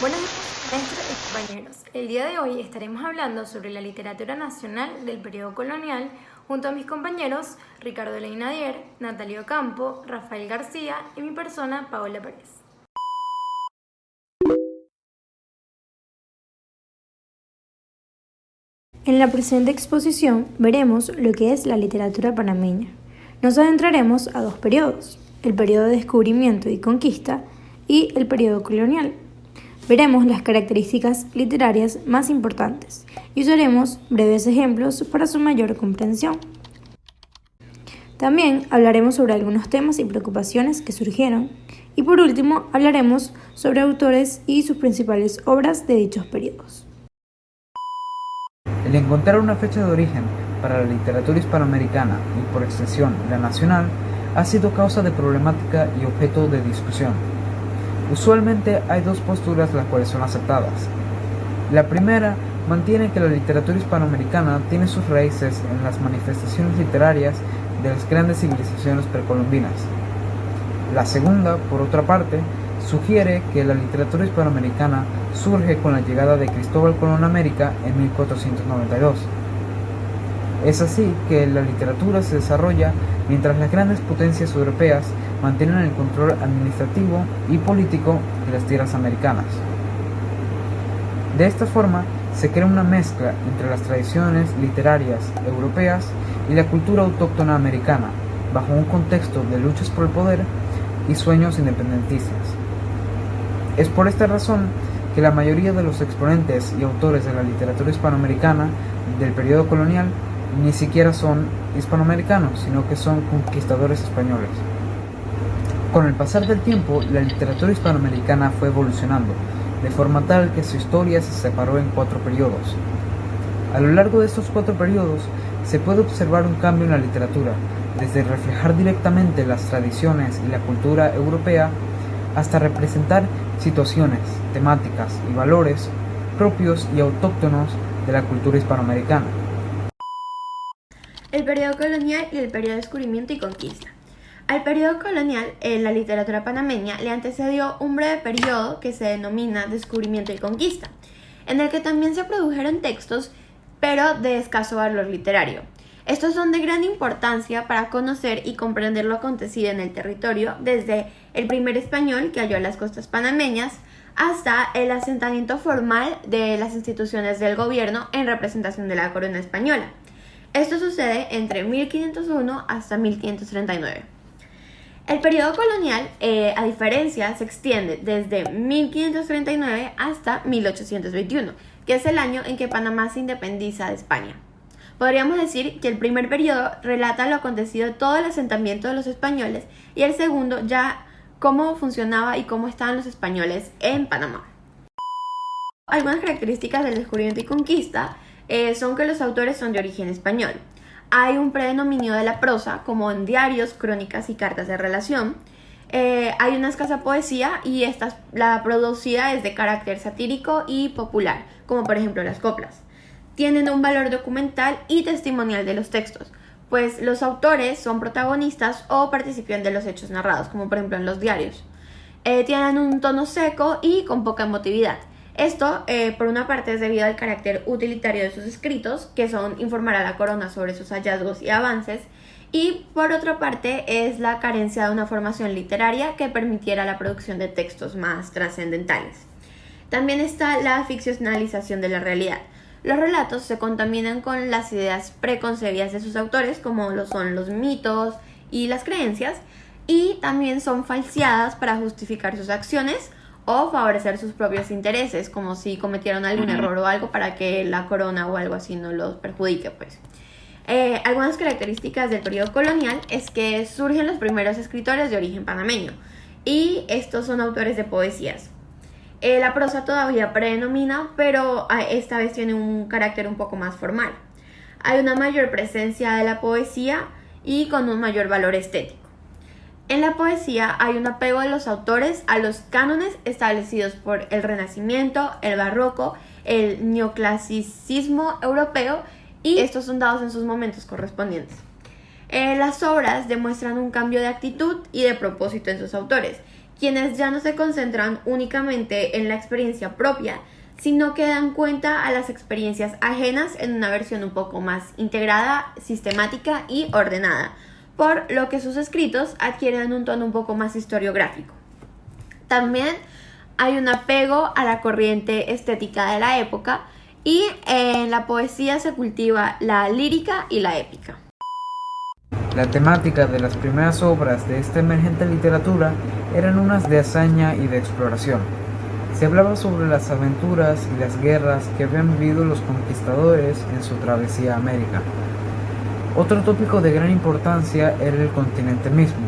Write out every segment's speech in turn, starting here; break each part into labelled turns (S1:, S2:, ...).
S1: Buenos días, maestros y compañeros. El día de hoy estaremos hablando sobre la literatura nacional del periodo colonial junto a mis compañeros Ricardo Leinadier, Natalia Ocampo, Rafael García y mi persona, Paola Pérez. En la presente exposición veremos lo que es la literatura panameña. Nos adentraremos a dos periodos, el periodo de descubrimiento y conquista y el periodo colonial. Veremos las características literarias más importantes y usaremos breves ejemplos para su mayor comprensión. También hablaremos sobre algunos temas y preocupaciones que surgieron y por último hablaremos sobre autores y sus principales obras de dichos periodos.
S2: El encontrar una fecha de origen para la literatura hispanoamericana y por extensión la nacional ha sido causa de problemática y objeto de discusión. Usualmente hay dos posturas las cuales son aceptadas. La primera mantiene que la literatura hispanoamericana tiene sus raíces en las manifestaciones literarias de las grandes civilizaciones precolombinas. La segunda, por otra parte, sugiere que la literatura hispanoamericana surge con la llegada de Cristóbal Colón a América en 1492. Es así que la literatura se desarrolla mientras las grandes potencias europeas mantienen el control administrativo y político de las tierras americanas. De esta forma, se crea una mezcla entre las tradiciones literarias europeas y la cultura autóctona americana, bajo un contexto de luchas por el poder y sueños independentistas. Es por esta razón que la mayoría de los exponentes y autores de la literatura hispanoamericana del periodo colonial ni siquiera son hispanoamericanos, sino que son conquistadores españoles. Con el pasar del tiempo, la literatura hispanoamericana fue evolucionando, de forma tal que su historia se separó en 4 periodos. A lo largo de estos 4 periodos, se puede observar un cambio en la literatura, desde reflejar directamente las tradiciones y la cultura europea, hasta representar situaciones, temáticas y valores propios y autóctonos de la cultura hispanoamericana.
S3: El periodo colonial y el periodo de descubrimiento y conquista. Al periodo colonial, la literatura panameña le antecedió un breve periodo que se denomina descubrimiento y conquista, en el que también se produjeron textos, pero de escaso valor literario. Estos son de gran importancia para conocer y comprender lo acontecido en el territorio, desde el primer español que halló las costas panameñas hasta el asentamiento formal de las instituciones del gobierno en representación de la corona española. Esto sucede entre 1501 hasta 1539. El periodo colonial, a diferencia, se extiende desde 1539 hasta 1821, que es el año en que Panamá se independiza de España. Podríamos decir que el primer periodo relata lo acontecido todo el asentamiento de los españoles y el segundo ya cómo funcionaba y cómo estaban los españoles en Panamá. Algunas características del descubrimiento y conquista son que los autores son de origen español. Hay un predominio de la prosa, como en diarios, crónicas y cartas de relación. Hay una escasa poesía y la producida es de carácter satírico y popular, como por ejemplo las coplas. Tienen un valor documental y testimonial de los textos, pues los autores son protagonistas o participan de los hechos narrados, como por ejemplo en los diarios. Tienen un tono seco y con poca emotividad. Esto, por una parte, es debido al carácter utilitario de sus escritos, que son informar a la corona sobre sus hallazgos y avances, y por otra parte es la carencia de una formación literaria que permitiera la producción de textos más trascendentales. También está la ficcionalización de la realidad. Los relatos se contaminan con las ideas preconcebidas de sus autores, como lo son los mitos y las creencias, y también son falseadas para justificar sus acciones o favorecer sus propios intereses, como si cometieron algún error o algo para que la corona o algo así no los perjudique, pues. Algunas características del periodo colonial es que surgen los primeros escritores de origen panameño, y estos son autores de poesías. La prosa todavía predomina, pero esta vez tiene un carácter un poco más formal. Hay una mayor presencia de la poesía y con un mayor valor estético. En la poesía hay un apego de los autores a los cánones establecidos por el Renacimiento, el Barroco, el neoclasicismo europeo, y estos son dados en sus momentos correspondientes. Las obras demuestran un cambio de actitud y de propósito en sus autores, quienes ya no se concentran únicamente en la experiencia propia, sino que dan cuenta a las experiencias ajenas en una versión un poco más integrada, sistemática y ordenada, por lo que sus escritos adquieren un tono un poco más historiográfico. También hay un apego a la corriente estética de la época y en la poesía se cultiva la lírica y la épica.
S2: La temática de las primeras obras de esta emergente literatura eran unas de hazaña y de exploración. Se hablaba sobre las aventuras y las guerras que habían vivido los conquistadores en su travesía a América. Otro tópico de gran importancia era el continente mismo,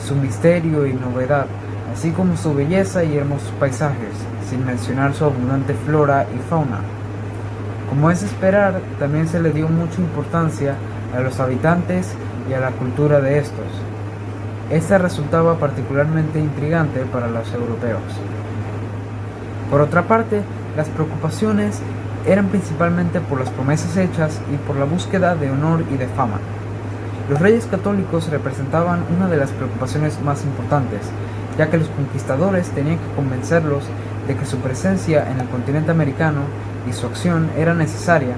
S2: su misterio y novedad, así como su belleza y hermosos paisajes, sin mencionar su abundante flora y fauna. Como es de esperar, también se le dio mucha importancia a los habitantes y a la cultura de estos. Esta resultaba particularmente intrigante para los europeos. Por otra parte, las preocupaciones eran principalmente por las promesas hechas y por la búsqueda de honor y de fama. Los reyes católicos representaban una de las preocupaciones más importantes, ya que los conquistadores tenían que convencerlos de que su presencia en el continente americano y su acción era necesaria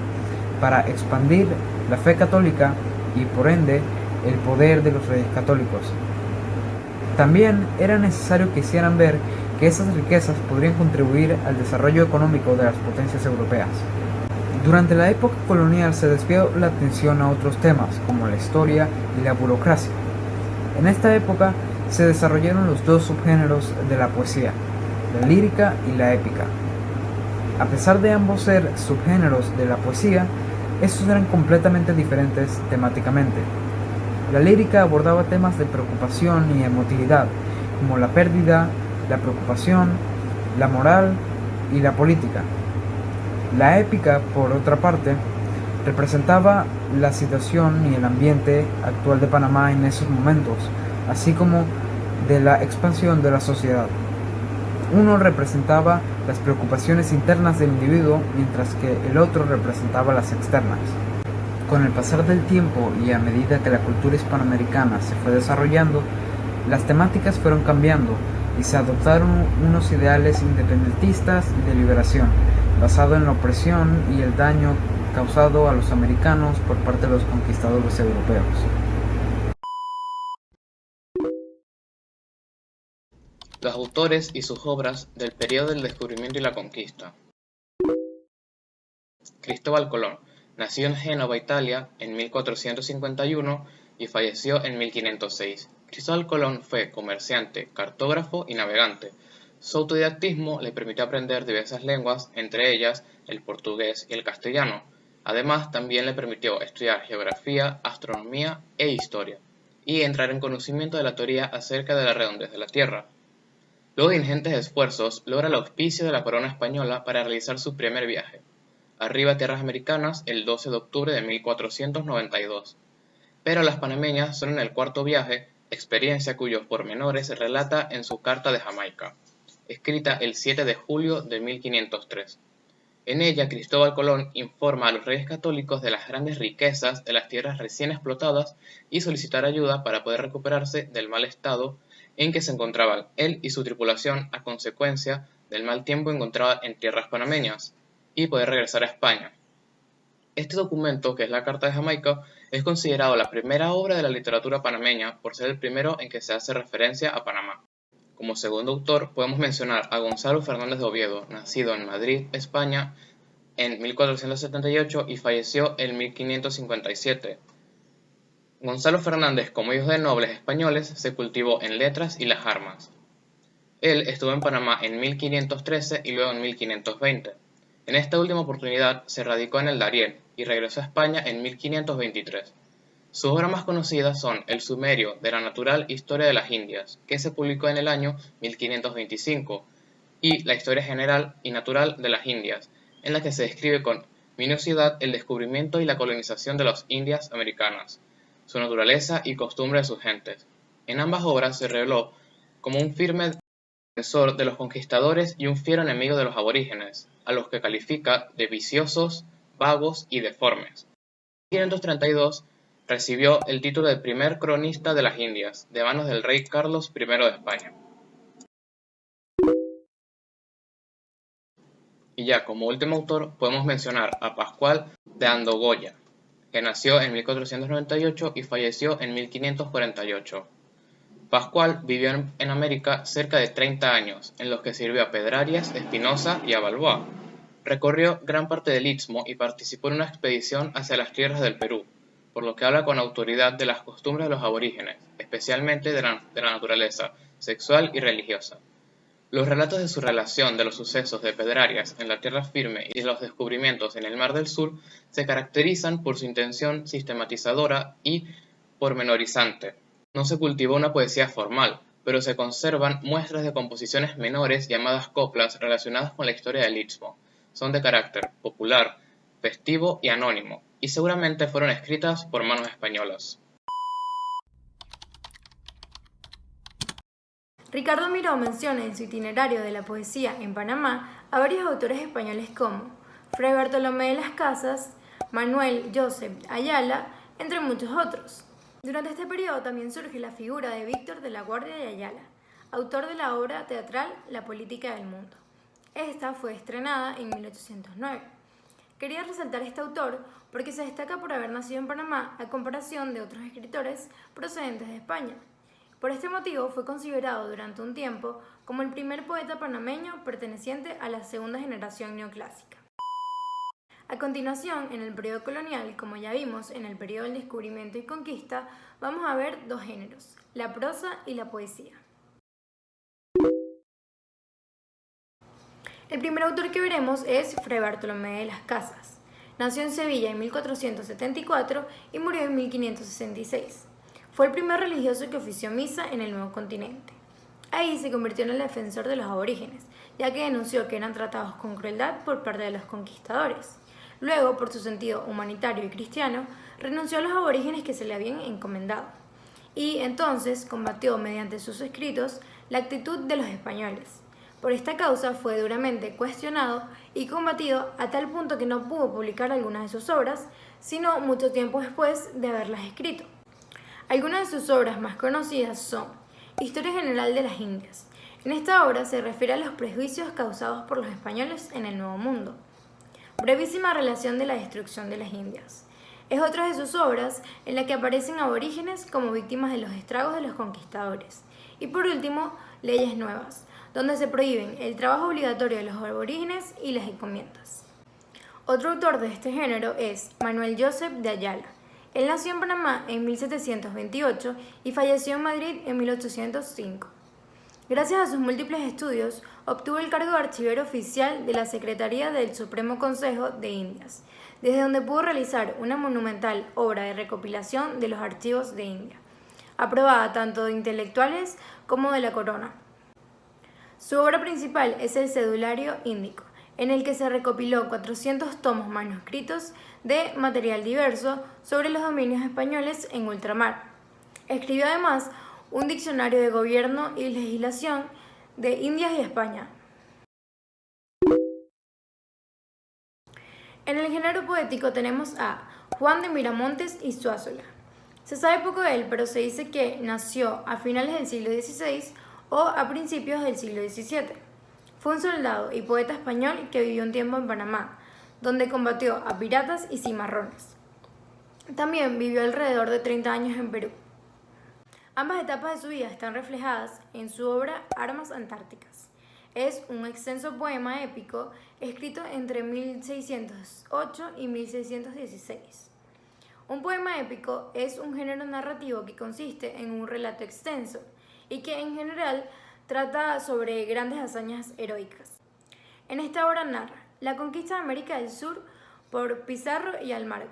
S2: para expandir la fe católica y por ende el poder de los reyes católicos. También era necesario que hicieran ver que esas riquezas podrían contribuir al desarrollo económico de las potencias europeas. Durante la época colonial se desvió la atención a otros temas como la historia y la burocracia. En esta época se desarrollaron los dos subgéneros de la poesía, la lírica y la épica. A pesar de ambos ser subgéneros de la poesía, estos eran completamente diferentes temáticamente. La lírica abordaba temas de preocupación y emotividad, como la pérdida, la preocupación, la moral y la política. La épica, por otra parte, representaba la situación y el ambiente actual de Panamá en esos momentos, así como de la expansión de la sociedad. Uno representaba las preocupaciones internas del individuo, mientras que el otro representaba las externas. Con el pasar del tiempo y a medida que la cultura hispanoamericana se fue desarrollando, las temáticas fueron cambiando y se adoptaron unos ideales independentistas y de liberación, basado en la opresión y el daño causado a los americanos por parte de los conquistadores europeos.
S4: Los autores y sus obras del periodo del descubrimiento y la conquista. Cristóbal Colón nació en Génova, Italia, en 1451 y falleció en 1506. Cristóbal Colón fue comerciante, cartógrafo y navegante. Su autodidactismo le permitió aprender diversas lenguas, entre ellas el portugués y el castellano. Además, también le permitió estudiar geografía, astronomía e historia, y entrar en conocimiento de la teoría acerca de la redondez de la Tierra. Luego de ingentes esfuerzos, logra el auspicio de la corona española para realizar su primer viaje, arriba a tierras americanas el 12 de octubre de 1492. Pero las panameñas son en el cuarto viaje, experiencia cuyos pormenores se relata en su Carta de Jamaica, escrita el 7 de julio de 1503. En ella, Cristóbal Colón informa a los reyes católicos de las grandes riquezas de las tierras recién explotadas y solicitar ayuda para poder recuperarse del mal estado en que se encontraban él y su tripulación a consecuencia del mal tiempo encontrado en tierras panameñas, y poder regresar a España. Este documento, que es la Carta de Jamaica, es considerado la primera obra de la literatura panameña por ser el primero en que se hace referencia a Panamá. Como segundo autor podemos mencionar a Gonzalo Fernández de Oviedo, nacido en Madrid, España, en 1478 y falleció en 1557. Gonzalo Fernández, como hijo de nobles españoles, se cultivó en letras y las armas. Él estuvo en Panamá en 1513 y luego en 1520. En esta última oportunidad se radicó en el Darién y regresó a España en 1523. Sus obras más conocidas son el Sumerio de la Natural Historia de las Indias, que se publicó en el año 1525, y la Historia General y Natural de las Indias, en la que se describe con minuciosidad el descubrimiento y la colonización de las Indias americanas, su naturaleza y costumbre de sus gentes. En ambas obras se reveló como un firme defensor de los conquistadores y un fiero enemigo de los aborígenes, a los que califica de viciosos, vagos y deformes. En 1532 recibió el título de primer cronista de las Indias, de manos del rey Carlos I de España. Y ya como último autor podemos mencionar a Pascual de Andogoya, que nació en 1498 y falleció en 1548. Pascual vivió en América cerca de 30 años, en los que sirvió a Pedrarias, Espinosa y a Balboa. Recorrió gran parte del Istmo y participó en una expedición hacia las tierras del Perú, por lo que habla con autoridad de las costumbres de los aborígenes, especialmente de la naturaleza sexual y religiosa. Los relatos de su relación de los sucesos de Pedrarias en la tierra firme y de los descubrimientos en el Mar del Sur se caracterizan por su intención sistematizadora y pormenorizante. No se cultivó una poesía formal, pero se conservan muestras de composiciones menores llamadas coplas relacionadas con la historia del Istmo. Son de carácter popular, festivo y anónimo, y seguramente fueron escritas por manos españolas.
S1: Ricardo Miró menciona en su itinerario de la poesía en Panamá a varios autores españoles como Fray Bartolomé de las Casas, Manuel Joseph Ayala, entre muchos otros. Durante este periodo también surge la figura de Víctor de la Guardia de Ayala, autor de la obra teatral La política del mundo. Esta fue estrenada en 1809. Quería resaltar este autor porque se destaca por haber nacido en Panamá a comparación de otros escritores procedentes de España. Por este motivo fue considerado durante un tiempo como el primer poeta panameño perteneciente a la segunda generación neoclásica. A continuación, en el periodo colonial, como ya vimos en el periodo del descubrimiento y conquista, vamos a ver dos géneros, la prosa y la poesía. El primer autor que veremos es Fray Bartolomé de las Casas. Nació en Sevilla en 1474 y murió en 1566. Fue el primer religioso que ofició misa en el Nuevo Continente. Ahí se convirtió en el defensor de los aborígenes, ya que denunció que eran tratados con crueldad por parte de los conquistadores. Luego, por su sentido humanitario y cristiano, renunció a los aborígenes que se le habían encomendado. Y entonces combatió mediante sus escritos la actitud de los españoles. Por esta causa fue duramente cuestionado y combatido a tal punto que no pudo publicar algunas de sus obras, sino mucho tiempo después de haberlas escrito. Algunas de sus obras más conocidas son Historia General de las Indias. En esta obra se refiere a los prejuicios causados por los españoles en el Nuevo Mundo. Brevísima relación de la destrucción de las Indias. Es otra de sus obras en la que aparecen aborígenes como víctimas de los estragos de los conquistadores. Y por último, Leyes Nuevas, donde se prohíben el trabajo obligatorio de los aborígenes y las encomiendas. Otro autor de este género es Manuel Joseph de Ayala. Él nació en Panamá en 1728 y falleció en Madrid en 1805. Gracias a sus múltiples estudios, obtuvo el cargo de archivero oficial de la Secretaría del Supremo Consejo de Indias, desde donde pudo realizar una monumental obra de recopilación de los archivos de India, aprobada tanto de intelectuales como de la corona. Su obra principal es el Cedulario Índico, en el que se recopiló 400 tomos manuscritos de material diverso sobre los dominios españoles en ultramar. Escribió además un diccionario de gobierno y legislación de Indias y España. En el género poético tenemos a Juan de Miramontes y Zuazola. Se sabe poco de él, pero se dice que nació a finales del siglo XVI o a principios del siglo XVII. Fue un soldado y poeta español que vivió un tiempo en Panamá, donde combatió a piratas y cimarrones. También vivió alrededor de 30 años en Perú. Ambas etapas de su vida están reflejadas en su obra Armas Antárticas. Es un extenso poema épico escrito entre 1608 y 1616. Un poema épico es un género narrativo que consiste en un relato extenso y que en general trata sobre grandes hazañas heroicas. En esta obra narra la conquista de América del Sur por Pizarro y Almagro,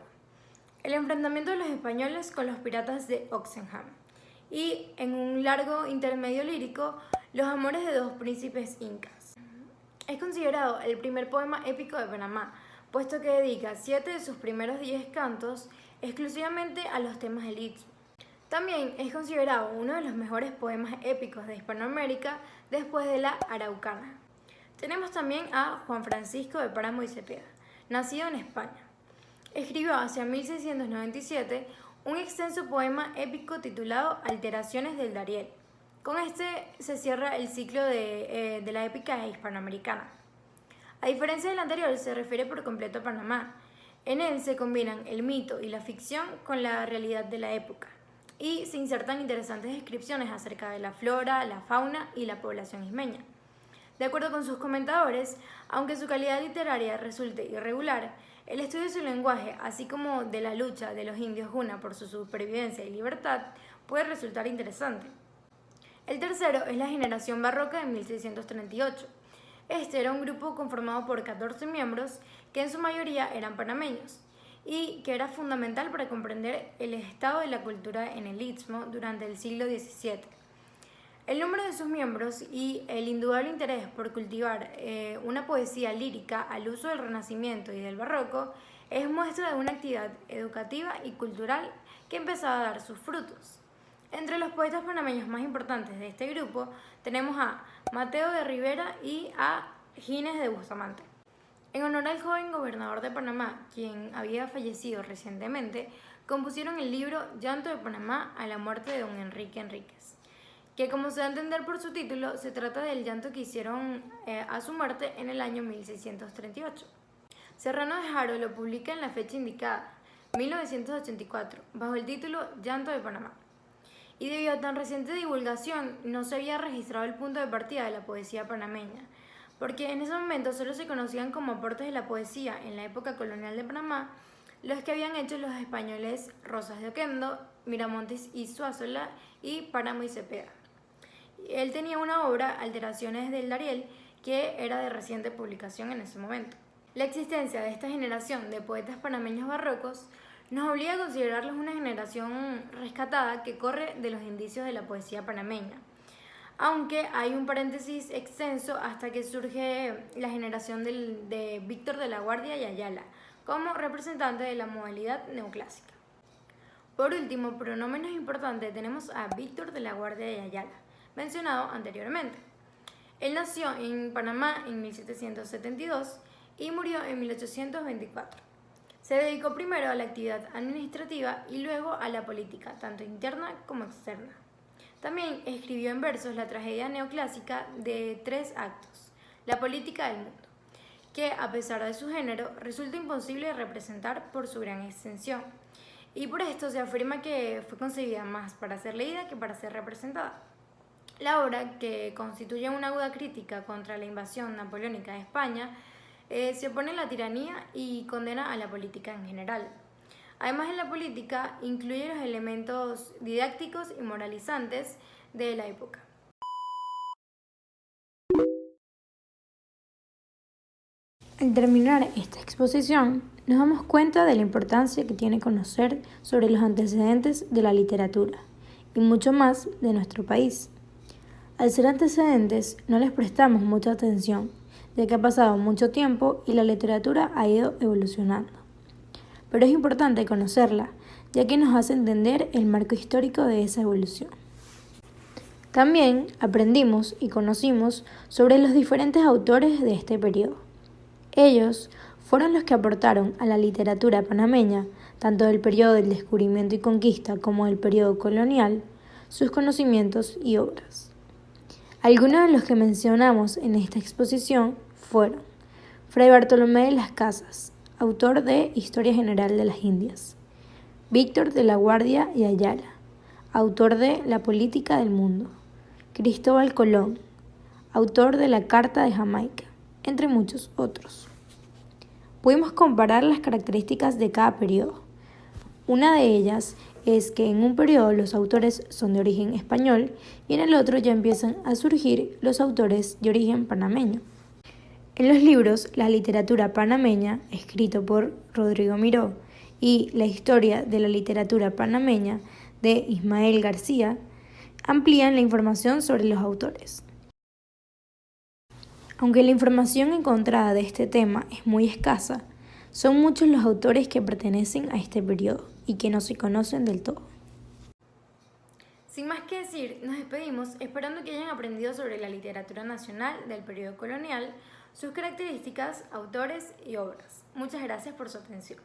S1: el enfrentamiento de los españoles con los piratas de Oxenham y, en un largo intermedio lírico, los amores de dos príncipes incas. Es considerado el primer poema épico de Panamá, puesto que dedica 7 de sus primeros 10 cantos exclusivamente a los temas del Istmo. También es considerado uno de los mejores poemas épicos de Hispanoamérica después de la Araucana. Tenemos también a Juan Francisco de Páramo y Cepeda, nacido en España. Escribió hacia 1697 un extenso poema épico titulado Alteraciones del Dariel. Con este se cierra el ciclo de la épica hispanoamericana. A diferencia del anterior, se refiere por completo a Panamá. En él se combinan el mito y la ficción con la realidad de la época y se insertan interesantes descripciones acerca de la flora, la fauna y la población ismeña. De acuerdo con sus comentadores, aunque su calidad literaria resulte irregular, el estudio de su lenguaje, así como de la lucha de los indios Guna por su supervivencia y libertad, puede resultar interesante. El tercero es la generación barroca de 1638. Este era un grupo conformado por 14 miembros que en su mayoría eran panameños y que era fundamental para comprender el estado de la cultura en el Istmo durante el siglo XVII. El número de sus miembros y el indudable interés por cultivar una poesía lírica al uso del Renacimiento y del Barroco es muestra de una actividad educativa y cultural que empezaba a dar sus frutos. Entre los poetas panameños más importantes de este grupo tenemos a Mateo de Rivera y a Gines de Bustamante. En honor al joven gobernador de Panamá, quien había fallecido recientemente, compusieron el libro Llanto de Panamá a la muerte de don Enrique Enríquez, que como se da a entender por su título, se trata del llanto que hicieron a su muerte en el año 1638. Serrano de Haro lo publica en la fecha indicada, 1984, bajo el título Llanto de Panamá. Y debido a tan reciente divulgación, no se había registrado el punto de partida de la poesía panameña, porque en ese momento solo se conocían como aportes de la poesía en la época colonial de Panamá los que habían hecho los españoles Rosas de Oquendo, Miramontes y Zuazola y Páramo y Cepeda. Él tenía una obra, Alteraciones del Dariel, que era de reciente publicación en ese momento. La existencia de esta generación de poetas panameños barrocos nos obliga a considerarlos una generación rescatada que corre de los indicios de la poesía panameña, aunque hay un paréntesis extenso hasta que surge la generación de Víctor de la Guardia y Ayala como representante de la modalidad neoclásica. Por último, pero no menos importante, tenemos a Víctor de la Guardia y Ayala, mencionado anteriormente. Él nació en Panamá en 1772 y murió en 1824. Se dedicó primero a la actividad administrativa y luego a la política, tanto interna como externa. También escribió en versos la tragedia neoclásica de 3 actos, La política del mundo, que a pesar de su género resulta imposible de representar por su gran extensión, y por esto se afirma que fue concebida más para ser leída que para ser representada. La obra, que constituye una aguda crítica contra la invasión napoleónica de España, se opone a la tiranía y condena a la política en general. Además de la política, incluye los elementos didácticos y moralizantes de la época. Al terminar esta exposición, nos damos cuenta de la importancia que tiene conocer sobre los antecedentes de la literatura y mucho más de nuestro país. Al ser antecedentes, no les prestamos mucha atención, ya que ha pasado mucho tiempo y la literatura ha ido evolucionando. Pero es importante conocerla, ya que nos hace entender el marco histórico de esa evolución. También aprendimos y conocimos sobre los diferentes autores de este periodo. Ellos fueron los que aportaron a la literatura panameña, tanto del periodo del descubrimiento y conquista como del periodo colonial, sus conocimientos y obras. Algunos de los que mencionamos en esta exposición fueron Fray Bartolomé de las Casas, autor de Historia General de las Indias; Víctor de la Guardia y Ayala, autor de La Política del Mundo; Cristóbal Colón, autor de la Carta de Jamaica, entre muchos otros. Pudimos comparar las características de cada periodo. Una de ellas es que en un periodo los autores son de origen español y en el otro ya empiezan a surgir los autores de origen panameño. En los libros La literatura panameña, escrito por Rodrigo Miró, y La historia de la literatura panameña, de Ismael García, amplían la información sobre los autores. Aunque la información encontrada de este tema es muy escasa, son muchos los autores que pertenecen a este periodo y que no se conocen del todo. Sin más que decir, nos despedimos esperando que hayan aprendido sobre la literatura nacional del periodo colonial, sus características, autores y obras. Muchas gracias por su atención.